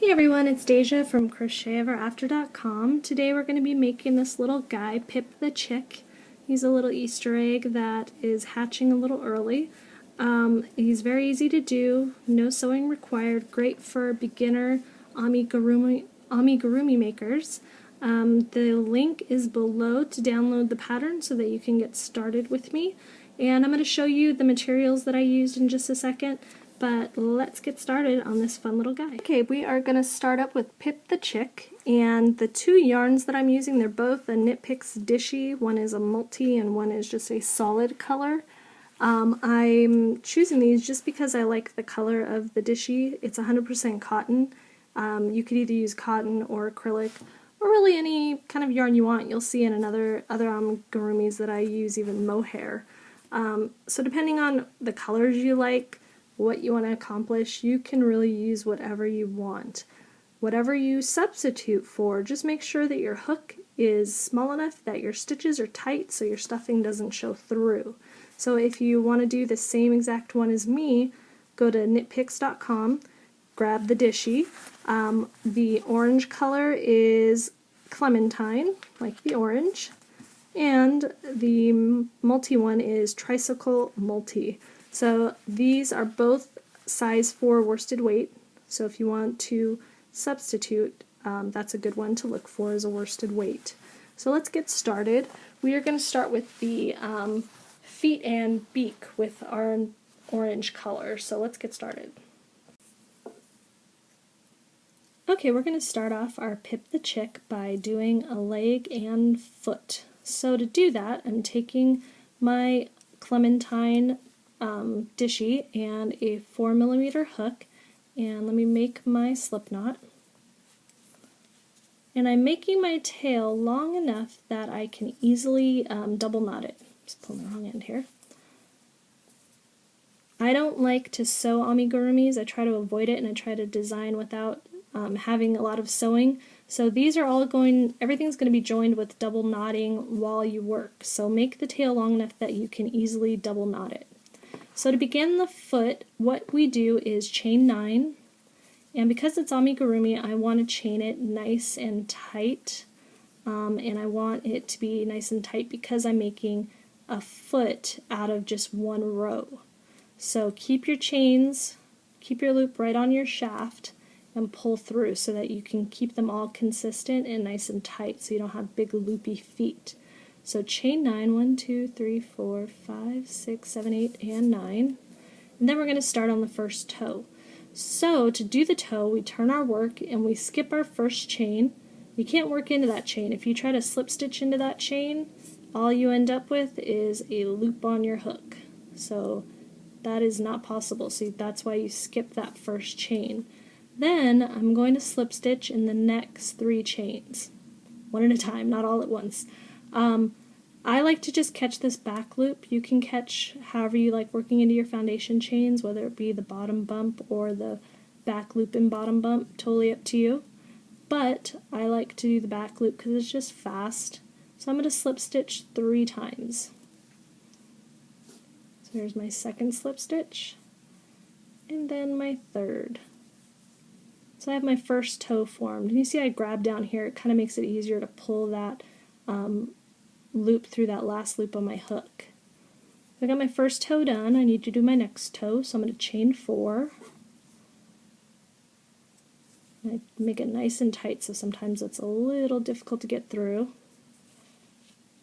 Hey everyone, it's Deja from CrochetEverAfter.com. Today we're going to be making this little guy, Pip the Chick. He's a little Easter egg that is hatching a little early. He's very easy to do, no sewing required, great for beginner amigurumi makers. The link is below to download the pattern so that you can get started with me. And I'm going to show you the materials that I used in just a second. But let's get started on this fun little guy. Okay, we are going to start up with Pip the Chick, and the two yarns that I'm using, they're both a Knit Picks Dishy. One is a multi and one is just a solid color. I'm choosing these just because I like the color of the Dishy. It's 100% cotton. You could either use cotton or acrylic or really any kind of yarn you want. You'll see in other amigurumis that I use even mohair. So depending on the colors you like, what you want to accomplish, you can really use whatever you want. Whatever you substitute for, just make sure that your hook is small enough that your stitches are tight so your stuffing doesn't show through. So if you want to do the same exact one as me, go to knitpicks.com, grab the Dishy. The orange color is Clementine, like the orange, and the multi one is Tricycle Multi. So these are both size 4 worsted weight, so if you want to substitute, that's a good one to look for as a worsted weight. So let's get started. We are going to start with the feet and beak with our orange color, so let's get started. Okay, we're going to start off our Pip the Chick by doing a leg and foot. So to do that, I'm taking my Clementine Dishy and a 4mm hook, and let me make my slip knot. And I'm making my tail long enough that I can easily double knot it. Just pull the wrong end here. I don't like to sew amigurumis. I try to avoid it, and I try to design without having a lot of sewing. So these are all everything's going to be joined with double knotting while you work. So make the tail long enough that you can easily double knot it. So to begin the foot, what we do is chain 9, and because it's amigurumi, I want to chain it nice and tight, and I want it to be nice and tight because I'm making a foot out of just one row. So keep your chains, keep your loop right on your shaft, and pull through so that you can keep them all consistent and nice and tight so you don't have big loopy feet. So chain 9, 1, 2, 3, 4, 5, 6, 7, 8, and 9. And then we're going to start on the first toe. So to do the toe, we turn our work and we skip our first chain. You can't work into that chain. If you try to slip stitch into that chain, all you end up with is a loop on your hook. So that is not possible. See, that's why you skip that first chain. Then I'm going to slip stitch in the next 3 chains, one at a time, not all at once. I like to just catch this back loop. You can catch however you like working into your foundation chains, whether it be the bottom bump or the back loop and bottom bump, totally up to you. But I like to do the back loop because it's just fast. So I'm going to slip stitch 3 times. So here's my second slip stitch, and then my third. So I have my first toe formed. And you see I grab down here, it kind of makes it easier to pull that loop through that last loop on my hook. I got my first toe done. I need to do my next toe, so I'm going to chain 4. I make it nice and tight, so sometimes it's a little difficult to get through.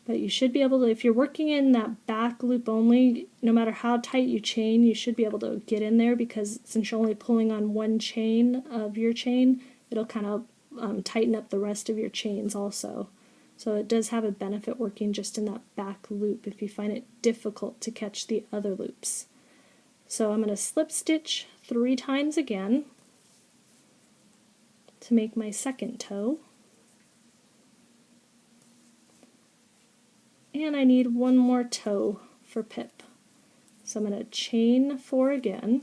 But you should be able to, if you're working in that back loop only, no matter how tight you chain, you should be able to get in there, because since you're only pulling on one chain of your chain, it'll kind of tighten up the rest of your chains also. So it does have a benefit working just in that back loop if you find it difficult to catch the other loops. So I'm going to slip stitch 3 times again to make my second toe. And I need one more toe for Pip. So I'm going to chain 4 again.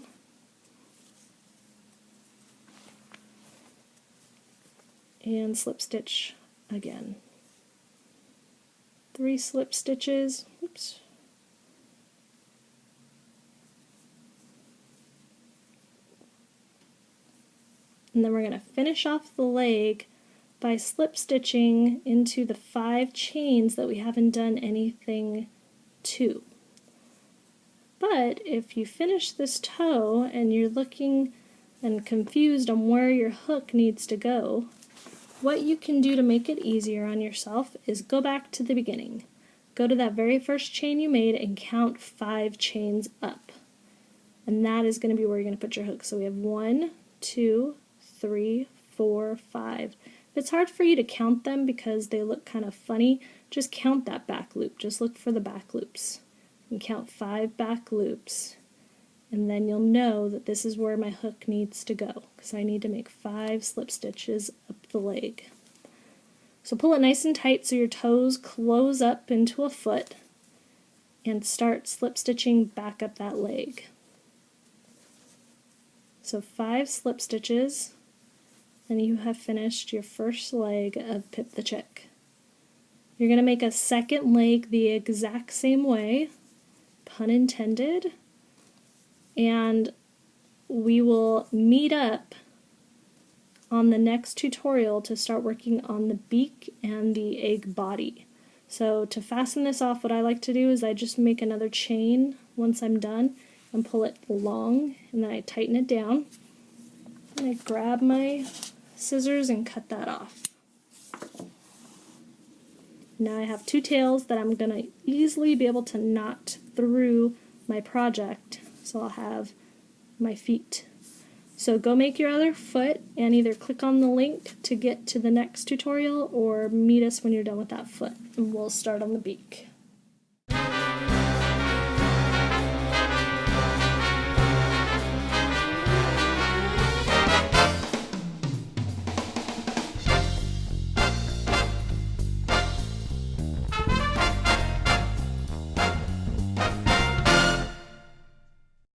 And slip stitch again. 3 slip stitches, oops, And then we're going to finish off the leg by slip stitching into the 5 chains that we haven't done anything to. But if you finish this toe and you're looking and confused on where your hook needs to go, what you can do to make it easier on yourself is go back to the beginning. Go to that very first chain you made and count 5 chains up. And that is going to be where you're going to put your hook. So we have 1, 2, 3, 4, 5. If it's hard for you to count them because they look kind of funny, just count that back loop. Just look for the back loops. And count 5 back loops. And then you'll know that this is where my hook needs to go, because I need to make 5 slip stitches up the leg. So pull it nice and tight so your toes close up into a foot, and start slip stitching back up that leg. So 5 slip stitches, and you have finished your first leg of Pip the Chick. You're going to make a second leg the exact same way, pun intended, and we will meet up on the next tutorial to start working on the beak and the egg body. So to fasten this off, what I like to do is I just make another chain once I'm done and pull it long, and then I tighten it down. And I grab my scissors and cut that off. Now I have 2 tails that I'm going to easily be able to knot through my project, so I'll have my feet. So go make your other foot and either click on the link to get to the next tutorial or meet us when you're done with that foot, and we'll start on the beak.